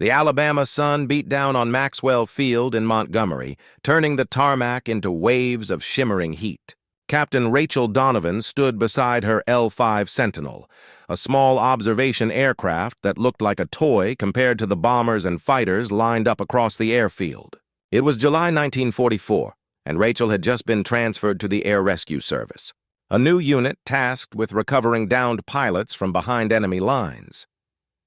The Alabama sun beat down on Maxwell Field in Montgomery, turning the tarmac into waves of shimmering heat. Captain Rachel Donovan stood beside her L-5 Sentinel, a small observation aircraft that looked like a toy compared to the bombers and fighters lined up across the airfield. It was July 1944, and Rachel had just been transferred to the Air Rescue Service, a new unit tasked with recovering downed pilots from behind enemy lines.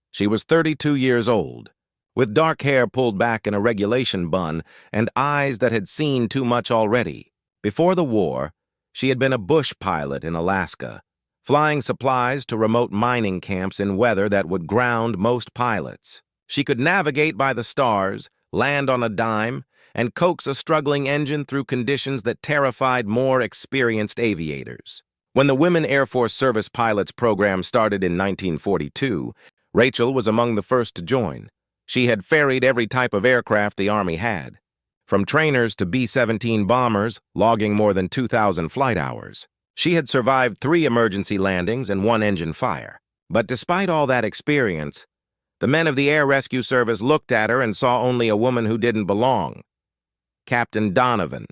She was 32 years old, with dark hair pulled back in a regulation bun and eyes that had seen too much already. Before the war, she had been a bush pilot in Alaska, flying supplies to remote mining camps in weather that would ground most pilots. She could navigate by the stars, land on a dime, and coax a struggling engine through conditions that terrified more experienced aviators. When the Women Air Force Service Pilots program started in 1942, Rachel was among the first to join. She had ferried every type of aircraft the Army had, from trainers to B-17 bombers, logging more than 2,000 flight hours. She had survived 3 emergency landings and 1 engine fire. But despite all that experience, the men of the Air Rescue Service looked at her and saw only a woman who didn't belong. Captain Donovan.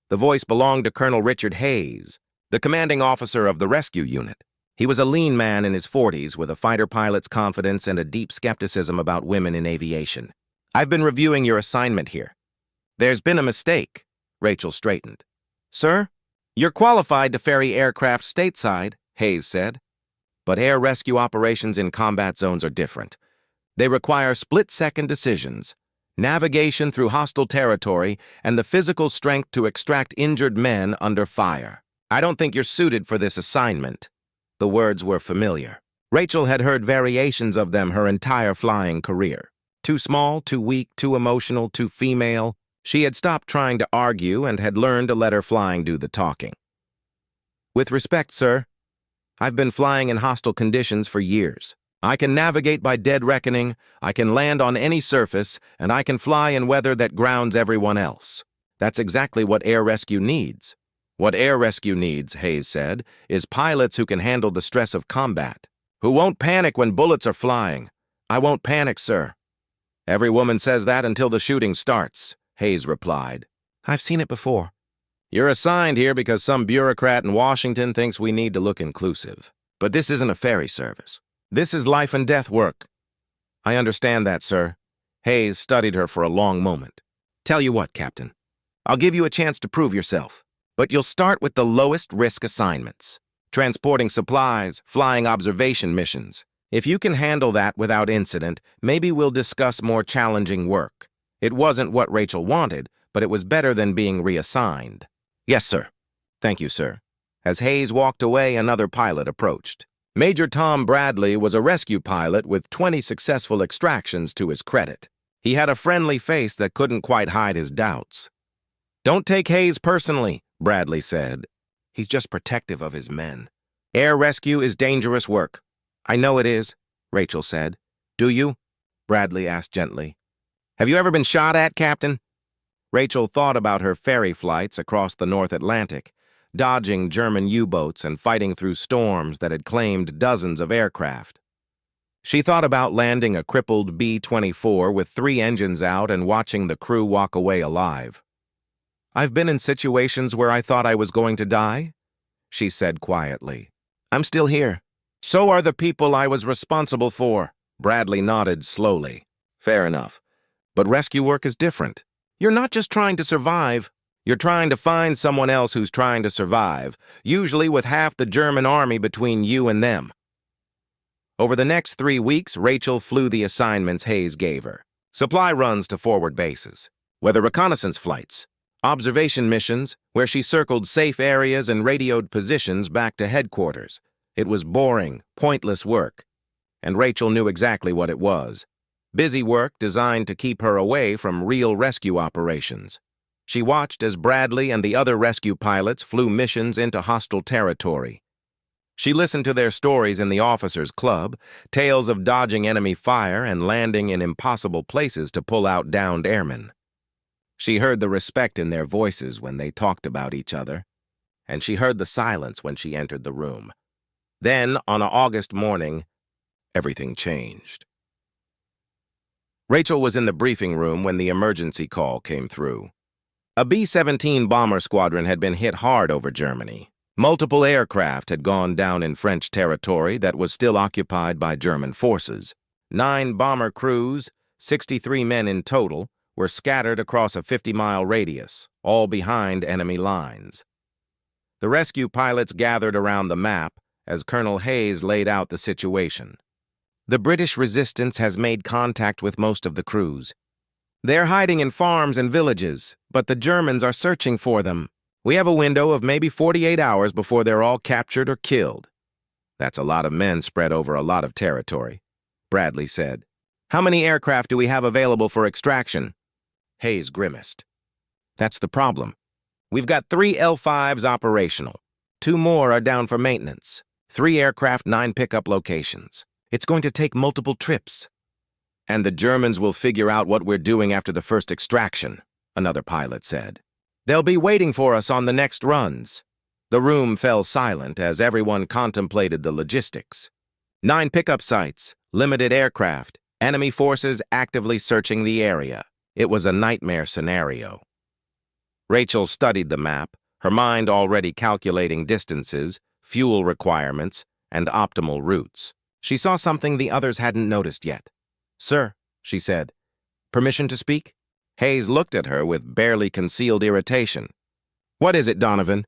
The voice belonged to Colonel Richard Hayes, the commanding officer of the rescue unit. He was a lean man in his 40s with a fighter pilot's confidence and a deep skepticism about women in aviation. "I've been reviewing your assignment here. There's been a mistake," Rachel straightened. "Sir, you're qualified to ferry aircraft stateside," Hayes said. "But air rescue operations in combat zones are different. They require split-second decisions, navigation through hostile territory, and the physical strength to extract injured men under fire. I don't think you're suited for this assignment." The words were familiar. Rachel had heard variations of them her entire flying career. Too small, too weak, too emotional, too female. She had stopped trying to argue and had learned to let her flying do the talking. "With respect, sir, I've been flying in hostile conditions for years. I can navigate by dead reckoning, I can land on any surface, and I can fly in weather that grounds everyone else. That's exactly what air rescue needs." "What air rescue needs," Hayes said, "is pilots who can handle the stress of combat, who won't panic when bullets are flying." "I won't panic, sir." "Every woman says that until the shooting starts," Hayes replied. "I've seen it before." "You're assigned here because some bureaucrat in Washington thinks we need to look inclusive. But this isn't a ferry service. This is life and death work." "I understand that, sir." Hayes studied her for a long moment. "Tell you what, Captain. I'll give you a chance to prove yourself. But you'll start with the lowest risk assignments. Transporting supplies, flying observation missions. If you can handle that without incident, maybe we'll discuss more challenging work." It wasn't what Rachel wanted, but it was better than being reassigned. "Yes, sir." "Thank you, sir." As Hayes walked away, another pilot approached. Major Tom Bradley was a rescue pilot with 20 successful extractions to his credit. He had a friendly face that couldn't quite hide his doubts. "Don't take Hayes personally," Bradley said. "He's just protective of his men. Air rescue is dangerous work." "I know it is," Rachel said. "Do you?" Bradley asked gently. "Have you ever been shot at, Captain?" Rachel thought about her ferry flights across the North Atlantic, dodging German U-boats and fighting through storms that had claimed dozens of aircraft. She thought about landing a crippled B-24 with 3 engines out and watching the crew walk away alive. "I've been in situations where I thought I was going to die," she said quietly. "I'm still here." "So are the people I was responsible for." Bradley nodded slowly. "Fair enough. But rescue work is different. You're not just trying to survive. You're trying to find someone else who's trying to survive, usually with half the German army between you and them." Over the next 3 weeks, Rachel flew the assignments Hayes gave her. Supply runs to forward bases, weather reconnaissance flights, observation missions where she circled safe areas and radioed positions back to headquarters. It was boring, pointless work, and Rachel knew exactly what it was. Busy work designed to keep her away from real rescue operations. She watched as Bradley and the other rescue pilots flew missions into hostile territory. She listened to their stories in the officers' club, tales of dodging enemy fire and landing in impossible places to pull out downed airmen. She heard the respect in their voices when they talked about each other, and she heard the silence when she entered the room. Then, on an August morning, everything changed. Rachel was in the briefing room when the emergency call came through. A B-17 bomber squadron had been hit hard over Germany. Multiple aircraft had gone down in French territory that was still occupied by German forces. 9 bomber crews, 63 men in total, were scattered across a 50-mile radius, all behind enemy lines. The rescue pilots gathered around the map as Colonel Hayes laid out the situation. The British resistance has made contact with most of the crews. They're hiding in farms and villages, but the Germans are searching for them. We have a window of maybe 48 hours before they're all captured or killed. That's a lot of men spread over a lot of territory, Bradley said. How many aircraft do we have available for extraction? Hayes grimaced. That's the problem. We've got 3 L5s operational. 2 more are down for maintenance. 3 aircraft, 9 pickup locations. It's going to take multiple trips. And the Germans will figure out what we're doing after the first extraction, another pilot said. They'll be waiting for us on the next runs. The room fell silent as everyone contemplated the logistics. 9 pickup sites, limited aircraft, enemy forces actively searching the area. It was a nightmare scenario. Rachel studied the map, her mind already calculating distances, fuel requirements, and optimal routes. She saw something the others hadn't noticed yet. "Sir," she said, "permission to speak?" Hayes looked at her with barely concealed irritation. "What is it, Donovan?"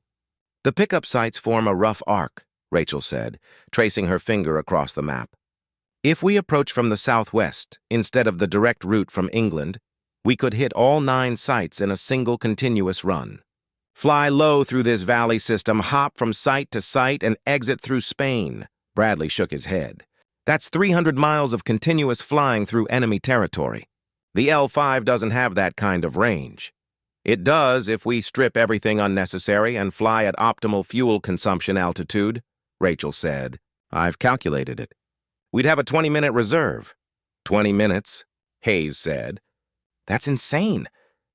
"The pickup sites form a rough arc," Rachel said, tracing her finger across the map. "If we approach from the southwest, instead of the direct route from England, we could hit all 9 sites in a single continuous run. Fly low through this valley system, hop from site to site, and exit through Spain." Bradley shook his head. "That's 300 miles of continuous flying through enemy territory. The L5 doesn't have that kind of range. It does if we strip everything unnecessary and fly at optimal fuel consumption altitude," Rachel said. "I've calculated it. We'd have a 20-minute reserve." 20 minutes, Hayes said. "That's insane.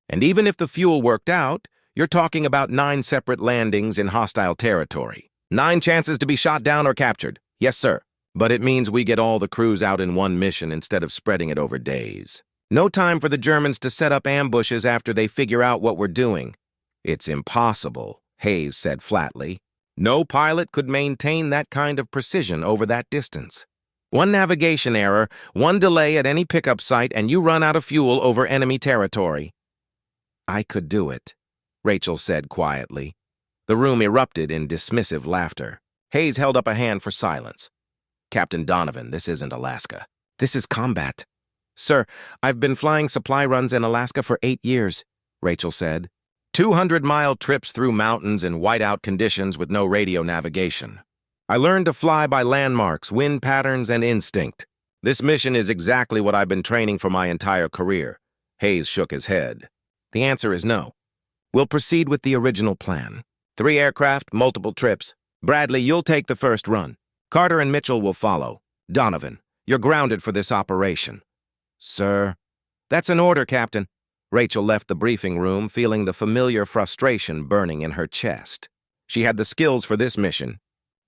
And even if the fuel worked out, you're talking about 9 separate landings in hostile territory. 9 chances to be shot down or captured. Yes, sir. But it means we get all the crews out in one mission instead of spreading it over days. No time for the Germans to set up ambushes after they figure out what we're doing." "It's impossible," Hayes said flatly. "No pilot could maintain that kind of precision over that distance. One navigation error, one delay at any pickup site, and you run out of fuel over enemy territory." "I could do it," Rachel said quietly. The room erupted in dismissive laughter. Hayes held up a hand for silence. "Captain Donovan, this isn't Alaska. This is combat." "Sir, I've been flying supply runs in Alaska for 8 years," Rachel said. 200-mile trips through mountains in whiteout conditions with no radio navigation. I learned to fly by landmarks, wind patterns, and instinct. This mission is exactly what I've been training for my entire career." Hayes shook his head. "The answer is no. We'll proceed with the original plan. 3 aircraft, multiple trips. Bradley, you'll take the first run. Carter and Mitchell will follow. Donovan, you're grounded for this operation." "Sir." "That's an order, Captain." Rachel left the briefing room feeling the familiar frustration burning in her chest. She had the skills for this mission.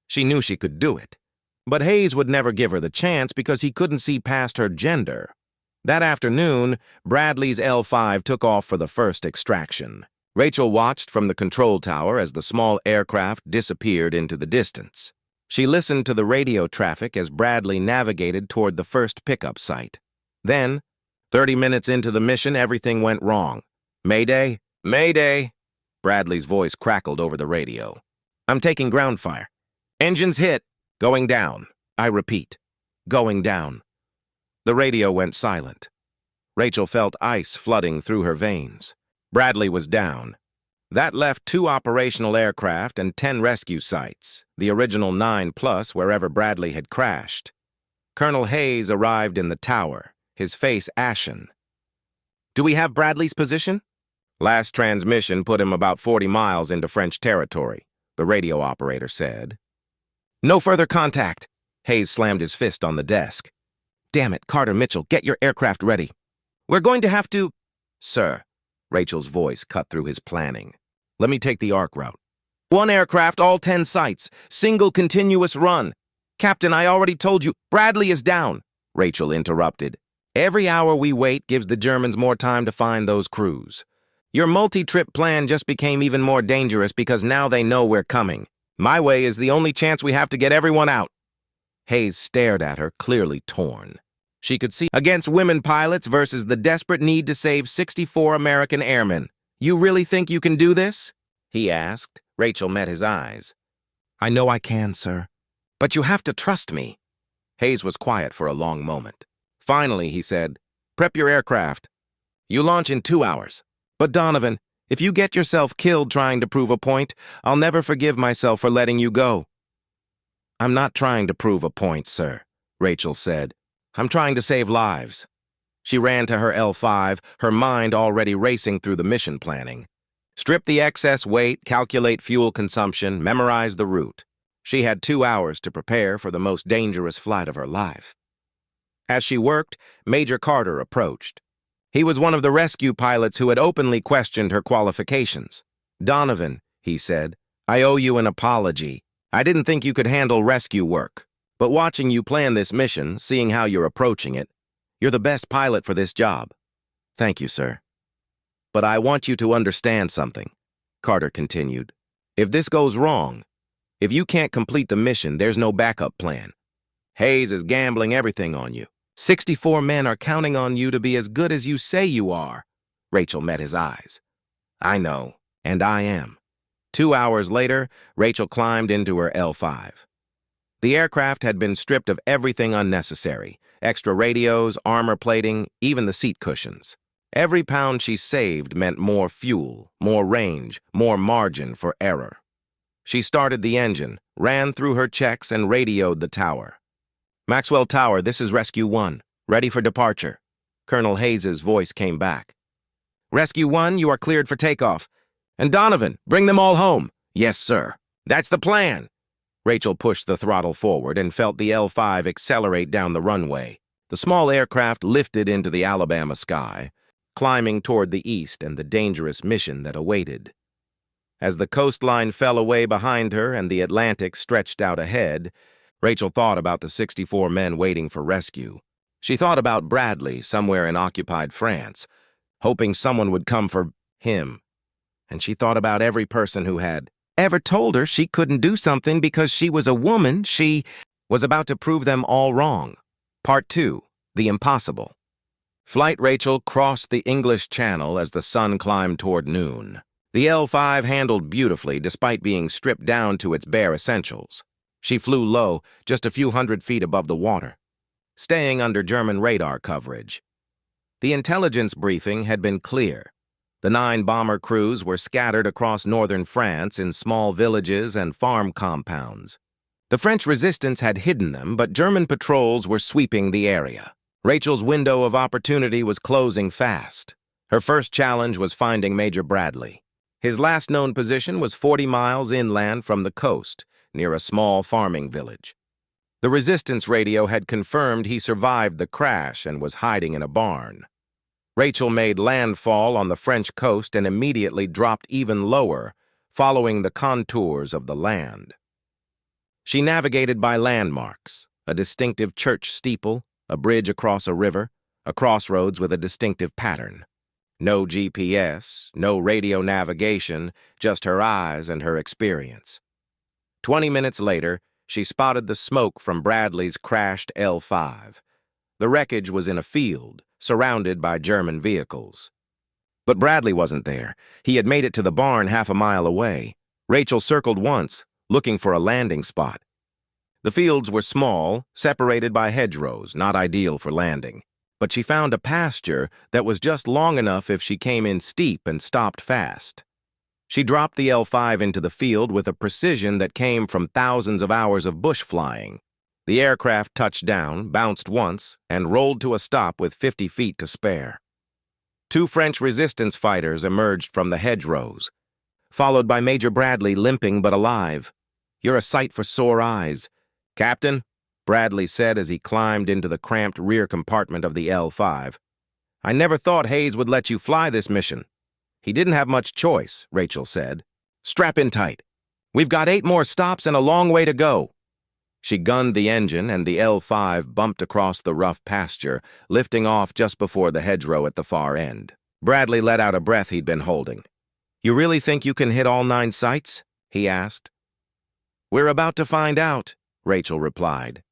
She knew she could do it. But Hayes would never give her the chance because he couldn't see past her gender. That afternoon, Bradley's L5 took off for the first extraction. Rachel watched from the control tower as the small aircraft disappeared into the distance. She listened to the radio traffic as Bradley navigated toward the first pickup site. Then, 30 minutes into the mission, everything went wrong. "Mayday! Mayday!" Bradley's voice crackled over the radio. "I'm taking ground fire. Engines hit. Going down. I repeat, going down." The radio went silent. Rachel felt ice flooding through her veins. Bradley was down. That left 2 operational aircraft and 10 rescue sites, the original 9 plus wherever Bradley had crashed. Colonel Hayes arrived in the tower, his face ashen. "Do we have Bradley's position?" "Last transmission put him about 40 miles into French territory," the radio operator said. "No further contact." Hayes slammed his fist on the desk. "Damn it, Carter, Mitchell, get your aircraft ready. We're going to have to—" "Sir," Rachel's voice cut through his planning. "Let me take the arc route. 1 aircraft, all 10 sites, single continuous run." "Captain, I already told you, Bradley is down," Rachel interrupted. Every hour we wait gives the Germans more time to find those crews. Your multi-trip plan just became even more dangerous because now they know we're coming. My way is the only chance we have to get everyone out." Hayes stared at her, clearly torn. She could see against women pilots versus the desperate need to save 64 American airmen. "You really think you can do this?" he asked. Rachel met his eyes. "I know I can, sir. But you have to trust me." Hayes was quiet for a long moment. Finally, he said, "Prep your aircraft. You launch in 2 hours. But Donovan, if you get yourself killed trying to prove a point, I'll never forgive myself for letting you go." "I'm not trying to prove a point, sir," Rachel said. "I'm trying to save lives." She ran to her L5, her mind already racing through the mission planning. Strip the excess weight, calculate fuel consumption, memorize the route. She had 2 hours to prepare for the most dangerous flight of her life. As she worked, Major Carter approached. He was one of the rescue pilots who had openly questioned her qualifications. "Donovan," he said, "I owe you an apology. I didn't think you could handle rescue work. But watching you plan this mission, seeing how you're approaching it, you're the best pilot for this job." "Thank you, sir." "But I want you to understand something," Carter continued. "If this goes wrong, if you can't complete the mission, there's no backup plan. Hayes is gambling everything on you. 64 men are counting on you to be as good as you say you are." Rachel met his eyes. "I know, and I am." 2 hours later, Rachel climbed into her L5. The aircraft had been stripped of everything unnecessary: extra radios, armor plating, even the seat cushions. Every pound she saved meant more fuel, more range, more margin for error. She started the engine, ran through her checks, and radioed the tower. "Maxwell Tower, this is Rescue 1. Ready for departure." Colonel Hayes's voice came back. "Rescue 1, you are cleared for takeoff. And Donovan, bring them all home." "Yes, sir." "That's the plan." Rachel pushed the throttle forward and felt the L5 accelerate down the runway. The small aircraft lifted into the Alabama sky, climbing toward the east and the dangerous mission that awaited. As the coastline fell away behind her and the Atlantic stretched out ahead, Rachel thought about the 64 men waiting for rescue. She thought about Bradley somewhere in occupied France, hoping someone would come for him. And she thought about every person who had ever told her she couldn't do something because she was a woman. She was about to prove them all wrong. Part 2, The Impossible. Flight Rachel crossed the English Channel as the sun climbed toward noon. The L5 handled beautifully despite being stripped down to its bare essentials. She flew low, just a few hundred feet above the water, staying under German radar coverage. The intelligence briefing had been clear. The 9 bomber crews were scattered across northern France in small villages and farm compounds. The French resistance had hidden them, but German patrols were sweeping the area. Rachel's window of opportunity was closing fast. Her first challenge was finding Major Bradley. His last known position was 40 miles inland from the coast, near a small farming village. The resistance radio had confirmed he survived the crash and was hiding in a barn. Rachel made landfall on the French coast and immediately dropped even lower, following the contours of the land. She navigated by landmarks: a distinctive church steeple, a bridge across a river, a crossroads with a distinctive pattern. No GPS, no radio navigation, just her eyes and her experience. 20 minutes later, she spotted the smoke from Bradley's crashed L5. The wreckage was in a field, surrounded by German vehicles. But Bradley wasn't there. He had made it to the barn half a mile away. Rachel circled once, looking for a landing spot. The fields were small, separated by hedgerows, not ideal for landing. But she found a pasture that was just long enough if she came in steep and stopped fast. She dropped the L5 into the field with a precision that came from thousands of hours of bush flying. The aircraft touched down, bounced once, and rolled to a stop with 50 feet to spare. 2 French resistance fighters emerged from the hedgerows, followed by Major Bradley limping but alive. "You're a sight for sore eyes." "Captain," Bradley said as he climbed into the cramped rear compartment of the L5, "I never thought Hayes would let you fly this mission." "He didn't have much choice," Rachel said. "Strap in tight. We've got 8 more stops and a long way to go." She gunned the engine, and the L-5 bumped across the rough pasture, lifting off just before the hedgerow at the far end. Bradley let out a breath he'd been holding. "You really think you can hit all 9 sights?" he asked. "We're about to find out," Rachel replied.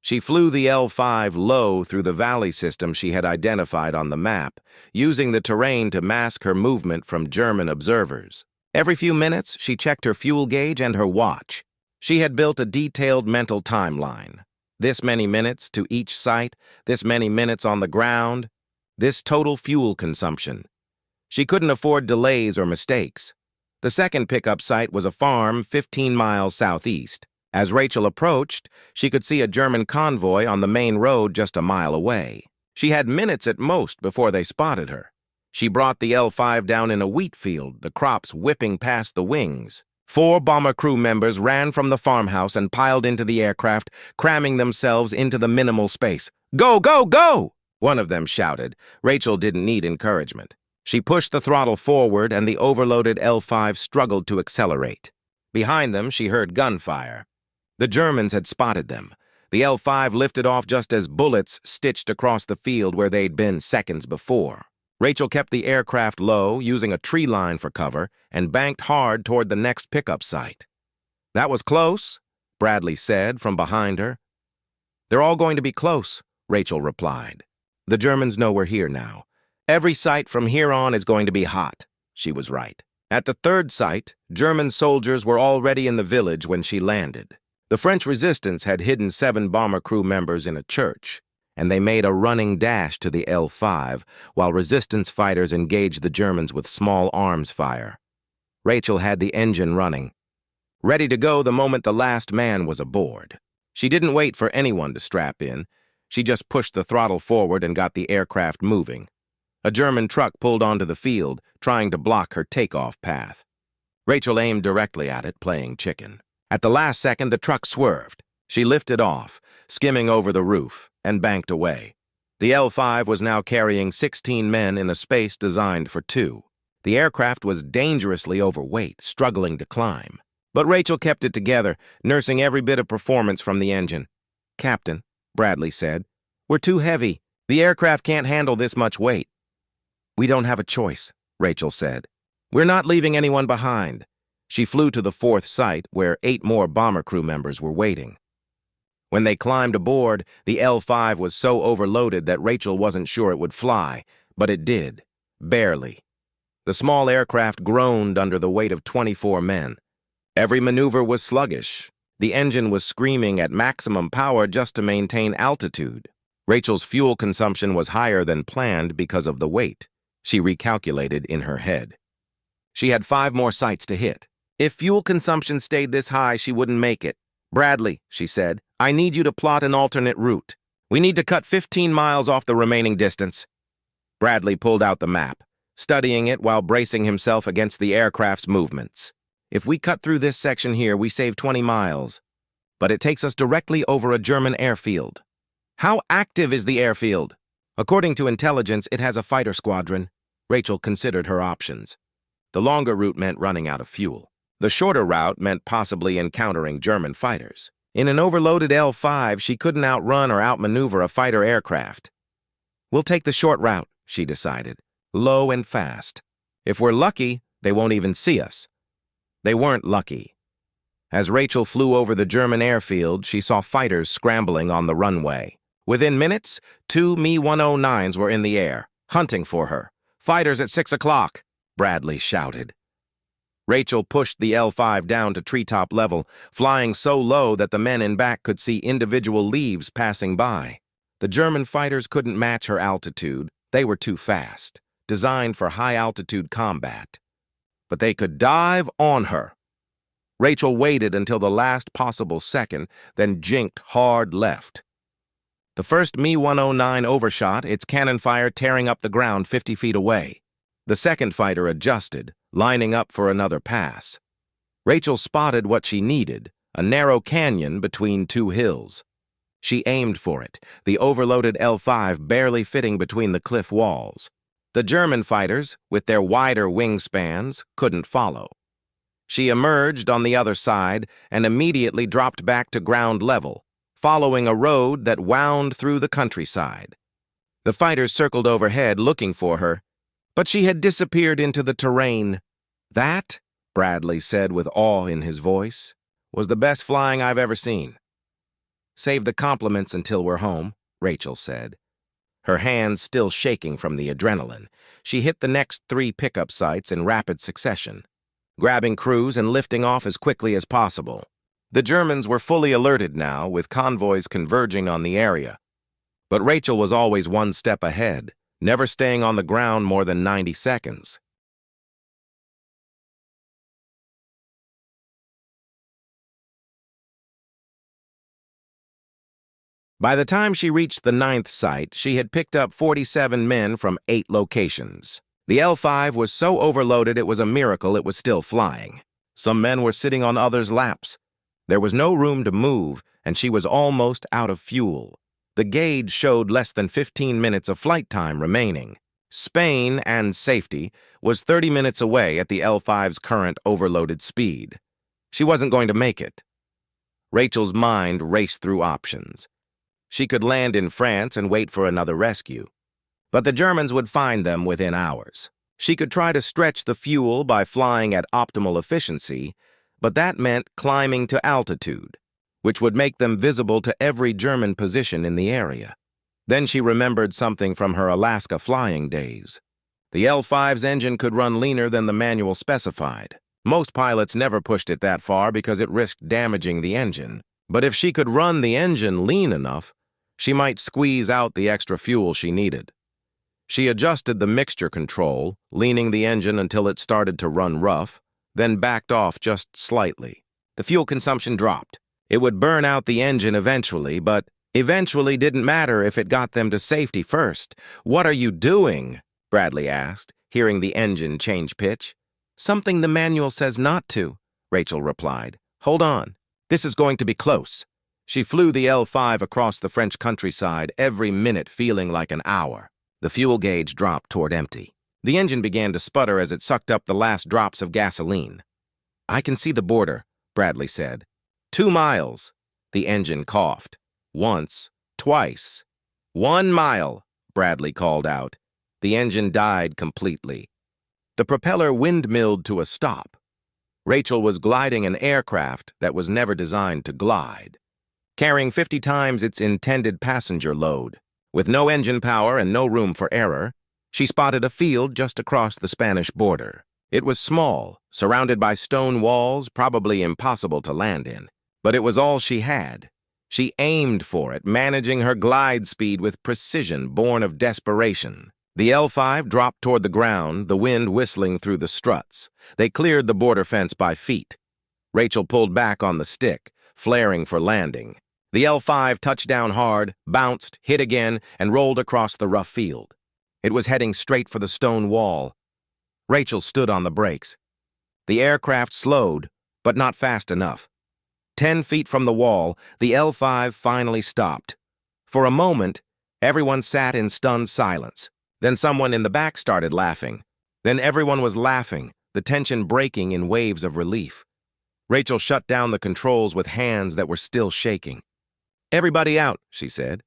She flew the L-5 low through the valley system she had identified on the map, using the terrain to mask her movement from German observers. Every few minutes, she checked her fuel gauge and her watch. She had built a detailed mental timeline. This many minutes to each site, this many minutes on the ground, this total fuel consumption. She couldn't afford delays or mistakes. The second pickup site was a farm 15 miles southeast. As Rachel approached, she could see a German convoy on the main road just a mile away. She had minutes at most before they spotted her. She brought the L-5 down in a wheat field, the crops whipping past the wings. 4 bomber crew members ran from the farmhouse and piled into the aircraft, cramming themselves into the minimal space. "Go, go, go!" one of them shouted. Rachel didn't need encouragement. She pushed the throttle forward, and the overloaded L-5 struggled to accelerate. Behind them, she heard gunfire. The Germans had spotted them. The L-5 lifted off just as bullets stitched across the field where they'd been seconds before. Rachel kept the aircraft low, using a tree line for cover, and banked hard toward the next pickup site. "That was close," Bradley said from behind her. "They're all going to be close," Rachel replied. "The Germans know we're here now. Every site from here on is going to be hot." She was right. At the third site, German soldiers were already in the village when she landed. The French resistance had hidden 7 bomber crew members in a church, and they made a running dash to the L-5, while resistance fighters engaged the Germans with small arms fire. Rachel had the engine running, ready to go the moment the last man was aboard. She didn't wait for anyone to strap in. She just pushed the throttle forward and got the aircraft moving. A German truck pulled onto the field, trying to block her takeoff path. Rachel aimed directly at it, playing chicken. At the last second, the truck swerved. She lifted off, skimming over the roof, and banked away. The L-5 was now carrying 16 men in a space designed for 2. The aircraft was dangerously overweight, struggling to climb. But Rachel kept it together, nursing every bit of performance from the engine. "Captain," Bradley said, "we're too heavy. The aircraft can't handle this much weight." "We don't have a choice," Rachel said. "We're not leaving anyone behind." She flew to the 4th site, where 8 more bomber crew members were waiting. When they climbed aboard, the L-5 was so overloaded that Rachel wasn't sure it would fly, but it did. Barely. The small aircraft groaned under the weight of 24 men. Every maneuver was sluggish. The engine was screaming at maximum power just to maintain altitude. Rachel's fuel consumption was higher than planned because of the weight. She recalculated in her head. She had 5 more sites to hit. If fuel consumption stayed this high, she wouldn't make it. "Bradley," she said, "I need you to plot an alternate route. We need to cut 15 miles off the remaining distance." Bradley pulled out the map, studying it while bracing himself against the aircraft's movements. "If we cut through this section here, we save 20 miles. But it takes us directly over a German airfield." "How active is the airfield?" "According to intelligence, it has a fighter squadron." Rachel considered her options. The longer route meant running out of fuel. The shorter route meant possibly encountering German fighters. In an overloaded L-5, she couldn't outrun or outmaneuver a fighter aircraft. "We'll take the short route," she decided, "low and fast. If we're lucky, they won't even see us." They weren't lucky. As Rachel flew over the German airfield, she saw fighters scrambling on the runway. Within minutes, 2 Me-109s were in the air, hunting for her. "Fighters at 6 o'clock, Bradley shouted. Rachel pushed the L-5 down to treetop level, flying so low that the men in back could see individual leaves passing by. The German fighters couldn't match her altitude. They were too fast, designed for high-altitude combat. But they could dive on her. Rachel waited until the last possible second, then jinked hard left. The first Me-109 overshot, its cannon fire tearing up the ground 50 feet away. The second fighter adjusted, lining up for another pass. Rachel spotted what she needed, a narrow canyon between 2 hills. She aimed for it, the overloaded L-5 barely fitting between the cliff walls. The German fighters, with their wider wingspans, couldn't follow. She emerged on the other side and immediately dropped back to ground level, following a road that wound through the countryside. The fighters circled overhead looking for her, but she had disappeared into the terrain. "That," Bradley said with awe in his voice, "was the best flying I've ever seen." "Save the compliments until we're home," Rachel said. Her hands still shaking from the adrenaline, she hit the next 3 pickup sites in rapid succession, grabbing crews and lifting off as quickly as possible. The Germans were fully alerted now, with convoys converging on the area. But Rachel was always one step ahead, never staying on the ground more than 90 seconds. By the time she reached the 9th site, she had picked up 47 men from 8 locations. The L5 was so overloaded it was a miracle it was still flying. Some men were sitting on others' laps. There was no room to move, and she was almost out of fuel. The gauge showed less than 15 minutes of flight time remaining. Spain, and safety, was 30 minutes away at the L5's current overloaded speed. She wasn't going to make it. Rachel's mind raced through options. She could land in France and wait for another rescue. But the Germans would find them within hours. She could try to stretch the fuel by flying at optimal efficiency, but that meant climbing to altitude, which would make them visible to every German position in the area. Then she remembered something from her Alaska flying days. The L5's engine could run leaner than the manual specified. Most pilots never pushed it that far because it risked damaging the engine. But if she could run the engine lean enough, she might squeeze out the extra fuel she needed. She adjusted the mixture control, leaning the engine until it started to run rough, then backed off just slightly. The fuel consumption dropped. It would burn out the engine eventually, but eventually didn't matter if it got them to safety first. "What are you doing?" Bradley asked, hearing the engine change pitch. "Something the manual says not to," Rachel replied. "Hold on. This is going to be close." She flew the L5 across the French countryside, every minute feeling like an hour. The fuel gauge dropped toward empty. The engine began to sputter as it sucked up the last drops of gasoline. "I can see the border," Bradley said. 2 miles. The engine coughed. Once, twice. 1 mile, Bradley called out. The engine died completely. The propeller windmilled to a stop. Rachel was gliding an aircraft that was never designed to glide, carrying 50 times its intended passenger load. With no engine power and no room for error, she spotted a field just across the Spanish border. It was small, surrounded by stone walls, probably impossible to land in. But it was all she had. She aimed for it, managing her glide speed with precision born of desperation. The L5 dropped toward the ground, the wind whistling through the struts. They cleared the border fence by feet. Rachel pulled back on the stick, flaring for landing. The L5 touched down hard, bounced, hit again, and rolled across the rough field. It was heading straight for the stone wall. Rachel stood on the brakes. The aircraft slowed, but not fast enough. 10 feet from the wall, the L5 finally stopped. For a moment, everyone sat in stunned silence. Then someone in the back started laughing. Then everyone was laughing, the tension breaking in waves of relief. Rachel shut down the controls with hands that were still shaking. "Everybody out," she said.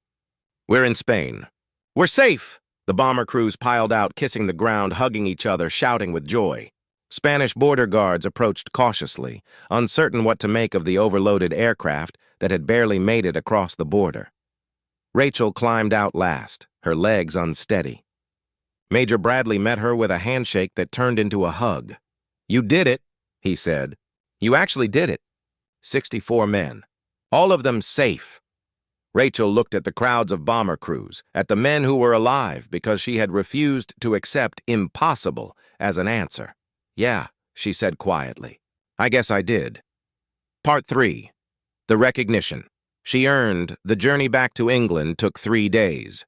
"We're in Spain. We're safe!" The bomber crews piled out, kissing the ground, hugging each other, shouting with joy. Spanish border guards approached cautiously, uncertain what to make of the overloaded aircraft that had barely made it across the border. Rachel climbed out last, her legs unsteady. Major Bradley met her with a handshake that turned into a hug. "You did it," he said. "You actually did it." 64 men. All of them safe. Rachel looked at the crowds of bomber crews, at the men who were alive because she had refused to accept impossible as an answer. "Yeah," she said quietly. "I guess I did." Part 3. The recognition. She earned the journey back to England took 3 days.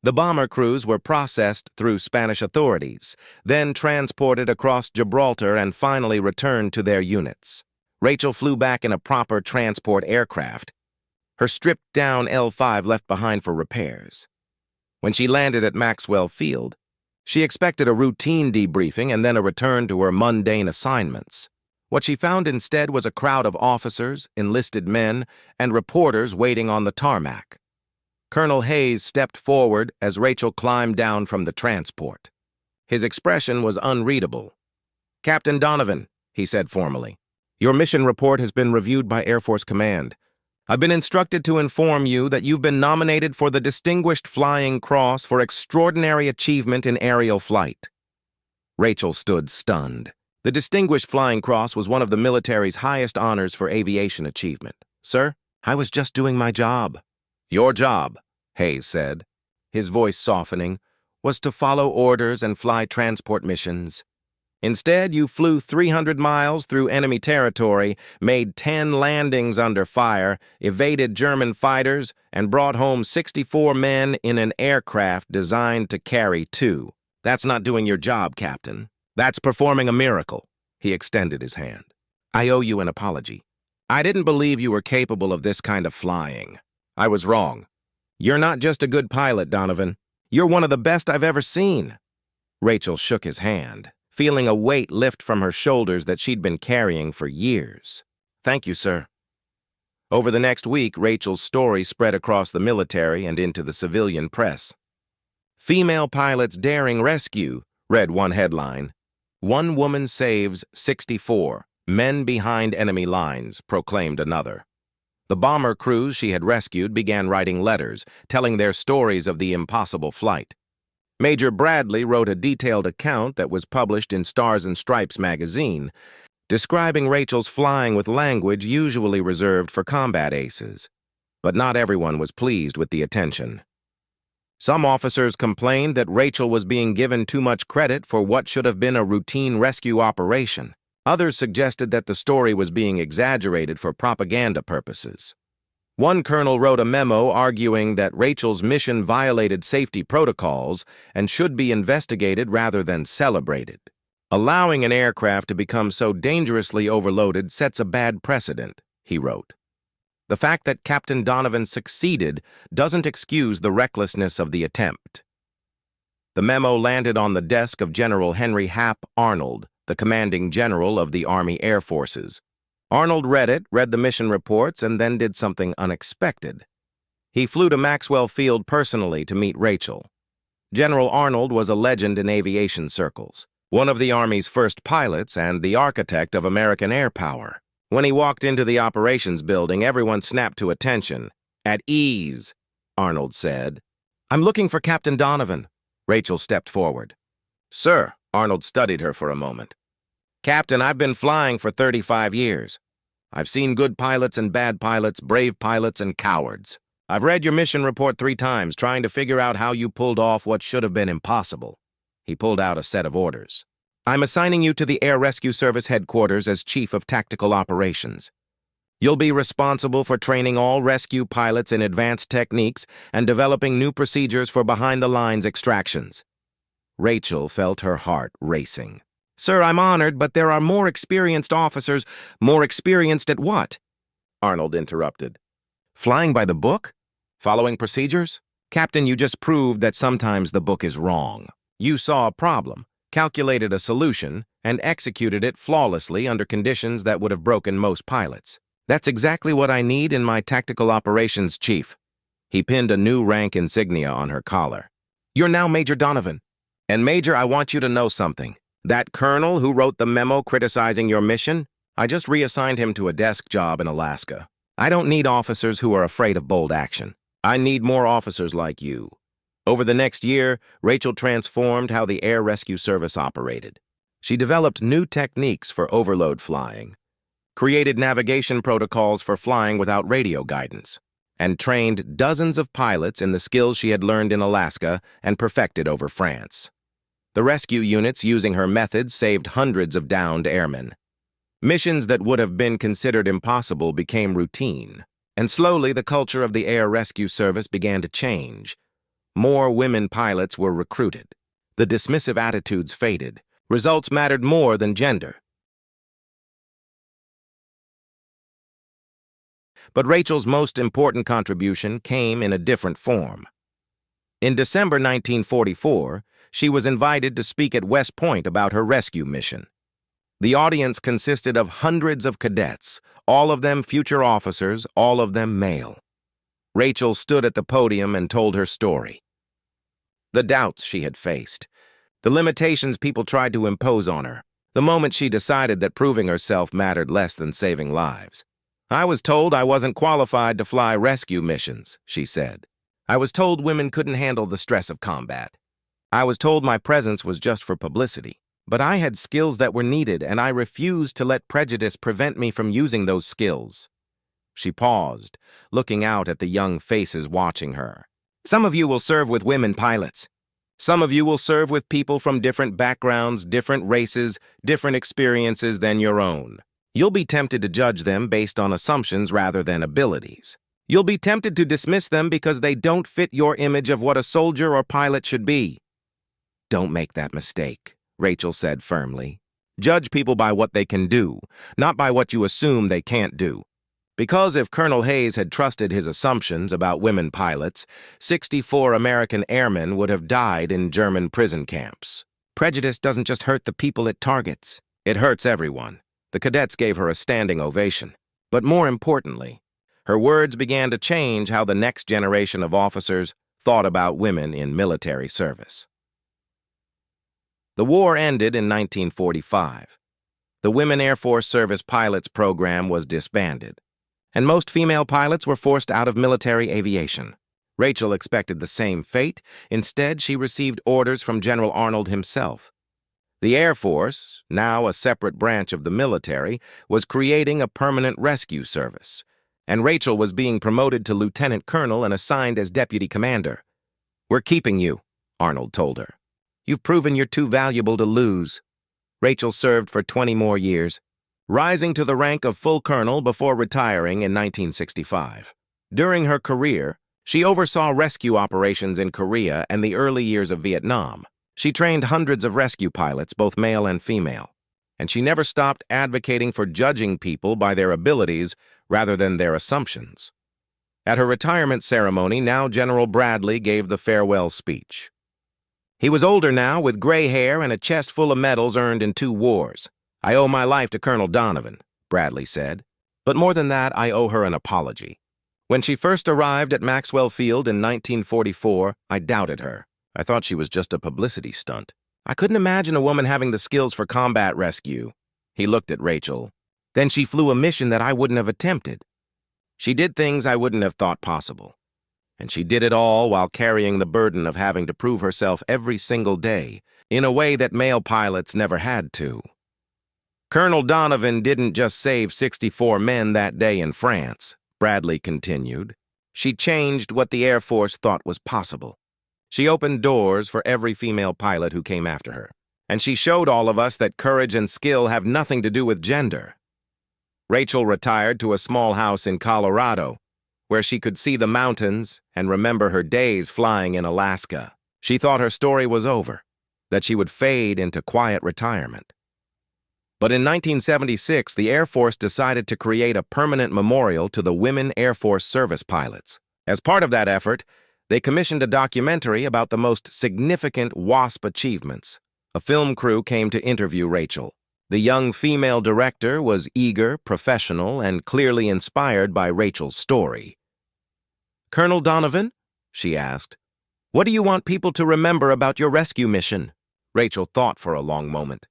The bomber crews were processed through Spanish authorities, then transported across Gibraltar and finally returned to their units. Rachel flew back in a proper transport aircraft, her stripped-down L5 left behind for repairs. When she landed at Maxwell Field, she expected a routine debriefing and then a return to her mundane assignments. What she found instead was a crowd of officers, enlisted men, and reporters waiting on the tarmac. Colonel Hayes stepped forward as Rachel climbed down from the transport. His expression was unreadable. "Captain Donovan," he said formally, "your mission report has been reviewed by Air Force Command. I've been instructed to inform you that you've been nominated for the Distinguished Flying Cross for extraordinary achievement in aerial flight." Rachel stood stunned. The Distinguished Flying Cross was one of the military's highest honors for aviation achievement. "Sir, I was just doing my job." "Your job," Hayes said, his voice softening, "was to follow orders and fly transport missions. Instead, you flew 300 miles through enemy territory, made 10 landings under fire, evaded German fighters, and brought home 64 men in an aircraft designed to carry 2. That's not doing your job, Captain. That's performing a miracle." He extended his hand. "I owe you an apology. I didn't believe you were capable of this kind of flying. I was wrong. You're not just a good pilot, Donovan. You're one of the best I've ever seen." Rachel shook his hand, feeling a weight lift from her shoulders that she'd been carrying for years. "Thank you, sir." Over the next week, Rachel's story spread across the military and into the civilian press. "Female Pilot's Daring Rescue," read one headline. "One Woman Saves 64. Men Behind Enemy Lines," proclaimed another. The bomber crews she had rescued began writing letters, telling their stories of the impossible flight. Major Bradley wrote a detailed account that was published in Stars and Stripes magazine, describing Rachel's flying with language usually reserved for combat aces. But not everyone was pleased with the attention. Some officers complained that Rachel was being given too much credit for what should have been a routine rescue operation. Others suggested that the story was being exaggerated for propaganda purposes. One colonel wrote a memo arguing that Rachel's mission violated safety protocols and should be investigated rather than celebrated. "Allowing an aircraft to become so dangerously overloaded sets a bad precedent," he wrote. "The fact that Captain Donovan succeeded doesn't excuse the recklessness of the attempt." The memo landed on the desk of General Henry Hap Arnold, the commanding general of the Army Air Forces. Arnold read it, read the mission reports, and then did something unexpected. He flew to Maxwell Field personally to meet Rachel. General Arnold was a legend in aviation circles, one of the Army's first pilots and the architect of American air power. When he walked into the operations building, everyone snapped to attention. "At ease," Arnold said. "I'm looking for Captain Donovan." Rachel stepped forward. "Sir," Arnold studied her for a moment. "Captain, I've been flying for 35 years. I've seen good pilots and bad pilots, brave pilots and cowards. I've read your mission report 3 times, trying to figure out how you pulled off what should have been impossible." He pulled out a set of orders. "I'm assigning you to the Air Rescue Service headquarters as Chief of Tactical Operations. You'll be responsible for training all rescue pilots in advanced techniques and developing new procedures for behind-the-lines extractions." Rachel felt her heart racing. "Sir, I'm honored, but there are more experienced officers." "More experienced at what?" Arnold interrupted. "Flying by the book? Following procedures? Captain, you just proved that sometimes the book is wrong. You saw a problem, calculated a solution, and executed it flawlessly under conditions that would have broken most pilots. That's exactly what I need in my tactical operations chief." He pinned a new rank insignia on her collar. "You're now Major Donovan. And Major, I want you to know something. That colonel who wrote the memo criticizing your mission, I just reassigned him to a desk job in Alaska. I don't need officers who are afraid of bold action. I need more officers like you." Over the next year, Rachel transformed how the Air Rescue Service operated. She developed new techniques for overload flying, created navigation protocols for flying without radio guidance, and trained dozens of pilots in the skills she had learned in Alaska and perfected over France. The rescue units using her methods saved hundreds of downed airmen. Missions that would have been considered impossible became routine, and slowly the culture of the Air Rescue Service began to change. More women pilots were recruited. The dismissive attitudes faded. Results mattered more than gender. But Rachel's most important contribution came in a different form. In December 1944, she was invited to speak at West Point about her rescue mission. The audience consisted of hundreds of cadets, all of them future officers, all of them male. Rachel stood at the podium and told her story. The doubts she had faced, the limitations people tried to impose on her, the moment she decided that proving herself mattered less than saving lives. "I was told I wasn't qualified to fly rescue missions," she said. "I was told women couldn't handle the stress of combat. I was told my presence was just for publicity. But I had skills that were needed, and I refused to let prejudice prevent me from using those skills." She paused, looking out at the young faces watching her. "Some of you will serve with women pilots. Some of you will serve with people from different backgrounds, different races, different experiences than your own. You'll be tempted to judge them based on assumptions rather than abilities. You'll be tempted to dismiss them because they don't fit your image of what a soldier or pilot should be. Don't make that mistake," Rachel said firmly. "Judge people by what they can do, not by what you assume they can't do. Because if Colonel Hayes had trusted his assumptions about women pilots, 64 American airmen would have died in German prison camps. Prejudice doesn't just hurt the people it targets. It hurts everyone." The cadets gave her a standing ovation. But more importantly, her words began to change how the next generation of officers thought about women in military service. The war ended in 1945. The Women Air Force Service Pilots program was disbanded, and most female pilots were forced out of military aviation. Rachel expected the same fate. Instead, she received orders from General Arnold himself. The Air Force, now a separate branch of the military, was creating a permanent rescue service, and Rachel was being promoted to lieutenant colonel and assigned as deputy commander. "We're keeping you," Arnold told her. "You've proven you're too valuable to lose." Rachel served for 20 more years, rising to the rank of full colonel before retiring in 1965. During her career, she oversaw rescue operations in Korea and the early years of Vietnam. She trained hundreds of rescue pilots, both male and female, and she never stopped advocating for judging people by their abilities rather than their assumptions. At her retirement ceremony, now General Bradley gave the farewell speech. He was older now, with gray hair and a chest full of medals earned in 2 wars. "I owe my life to Colonel Donovan," Bradley said. "But more than that, I owe her an apology. When she first arrived at Maxwell Field in 1944, I doubted her. I thought she was just a publicity stunt. I couldn't imagine a woman having the skills for combat rescue." He looked at Rachel. "Then she flew a mission that I wouldn't have attempted. She did things I wouldn't have thought possible. And she did it all while carrying the burden of having to prove herself every single day in a way that male pilots never had to." "Colonel Donovan didn't just save 64 men that day in France," Bradley continued. "She changed what the Air Force thought was possible. She opened doors for every female pilot who came after her. And she showed all of us that courage and skill have nothing to do with gender." Rachel retired to a small house in Colorado, where she could see the mountains and remember her days flying in Alaska. She thought her story was over, that she would fade into quiet retirement. But in 1976, the Air Force decided to create a permanent memorial to the Women Air Force Service pilots. As part of that effort, they commissioned a documentary about the most significant WASP achievements. A film crew came to interview Rachel. The young female director was eager, professional, and clearly inspired by Rachel's story. "Colonel Donovan," she asked, "what do you want people to remember about your rescue mission?" Rachel thought for a long moment.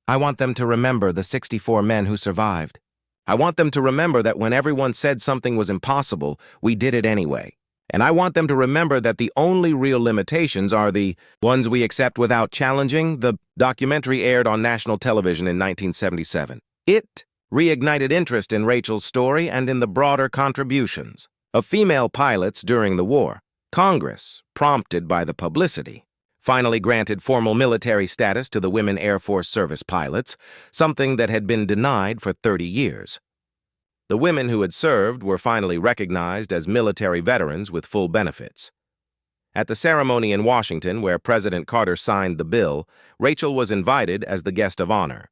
"I want them to remember the 64 men who survived. I want them to remember that when everyone said something was impossible, we did it anyway. And I want them to remember that the only real limitations are the ones we accept without challenging." The documentary aired on national television in 1977. It reignited interest in Rachel's story and in the broader contributions of female pilots during the war. Congress, prompted by the publicity, finally granted formal military status to the Women Air Force Service pilots, something that had been denied for 30 years. The women who had served were finally recognized as military veterans with full benefits. At the ceremony in Washington, where President Carter signed the bill, Rachel was invited as the guest of honor.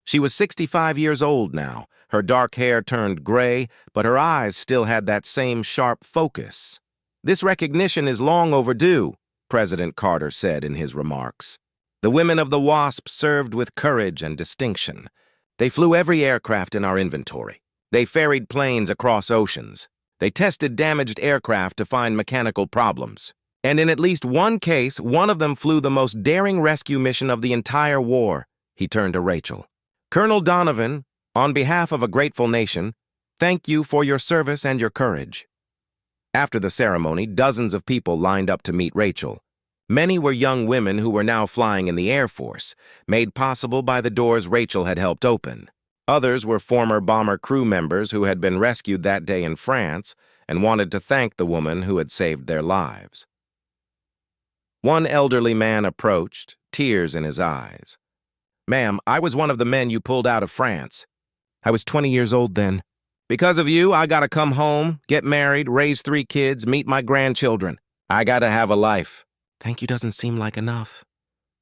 She was 65 years old now. Her dark hair turned gray, but her eyes still had that same sharp focus. "This recognition is long overdue," President Carter said in his remarks. The women of the Wasp served with courage and distinction. They flew every aircraft in our inventory. They ferried planes across oceans. They tested damaged aircraft to find mechanical problems. And in at least one case, one of them flew the most daring rescue mission of the entire war. He turned to Rachel. Colonel Donovan, on behalf of a grateful nation, thank you for your service and your courage. After the ceremony, dozens of people lined up to meet Rachel. Many were young women who were now flying in the Air Force, made possible by the doors Rachel had helped open. Others were former bomber crew members who had been rescued that day in France and wanted to thank the woman who had saved their lives. One elderly man approached, tears in his eyes. "Ma'am, I was one of the men you pulled out of France. I was 20 years old then. Because of you, I gotta come home, get married, raise 3 kids, meet my grandchildren. I gotta have a life." "Thank you doesn't seem like enough."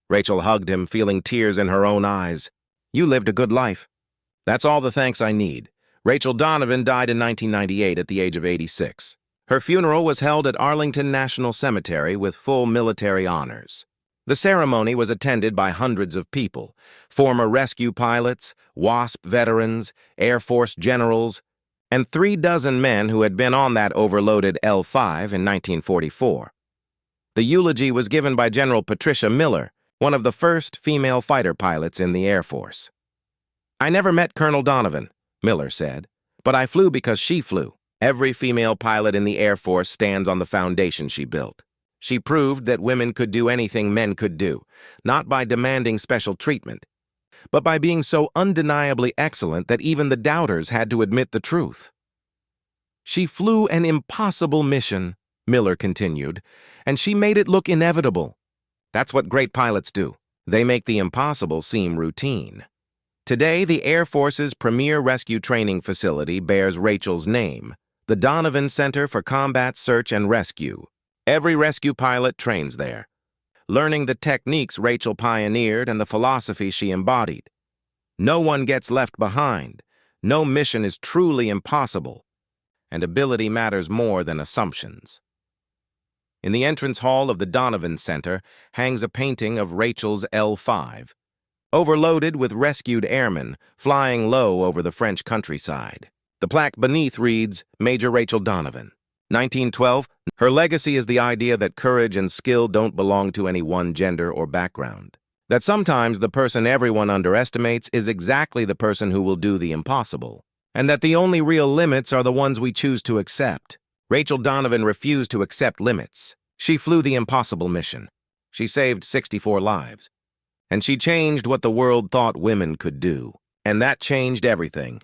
Rachel hugged him, feeling tears in her own eyes. "You lived a good life." "That's all the thanks I need." Rachel Donovan died in 1998 at the age of 86. Her funeral was held at Arlington National Cemetery with full military honors. The ceremony was attended by hundreds of people, former rescue pilots, WASP veterans, Air Force generals, and 36 men who had been on that overloaded L-5 in 1944. The eulogy was given by General Patricia Miller, one of the first female fighter pilots in the Air Force. "I never met Colonel Donovan," Miller said, "but I flew because she flew. Every female pilot in the Air Force stands on the foundation she built. She proved that women could do anything men could do, not by demanding special treatment, but by being so undeniably excellent that even the doubters had to admit the truth. She flew an impossible mission," Miller continued, "and she made it look inevitable. That's what great pilots do. They make the impossible seem routine." Today, the Air Force's premier rescue training facility bears Rachel's name, the Donovan Center for Combat Search and Rescue. Every rescue pilot trains there, learning the techniques Rachel pioneered and the philosophy she embodied. No one gets left behind. No mission is truly impossible, and ability matters more than assumptions. In the entrance hall of the Donovan Center hangs a painting of Rachel's L-5, overloaded with rescued airmen flying low over the French countryside. The plaque beneath reads, "Major Rachel Donovan, 1912. Her legacy is the idea that courage and skill don't belong to any one gender or background. That sometimes the person everyone underestimates is exactly the person who will do the impossible. And that the only real limits are the ones we choose to accept." Rachel Donovan refused to accept limits. She flew the impossible mission. She saved 64 lives. And she changed what the world thought women could do. And that changed everything.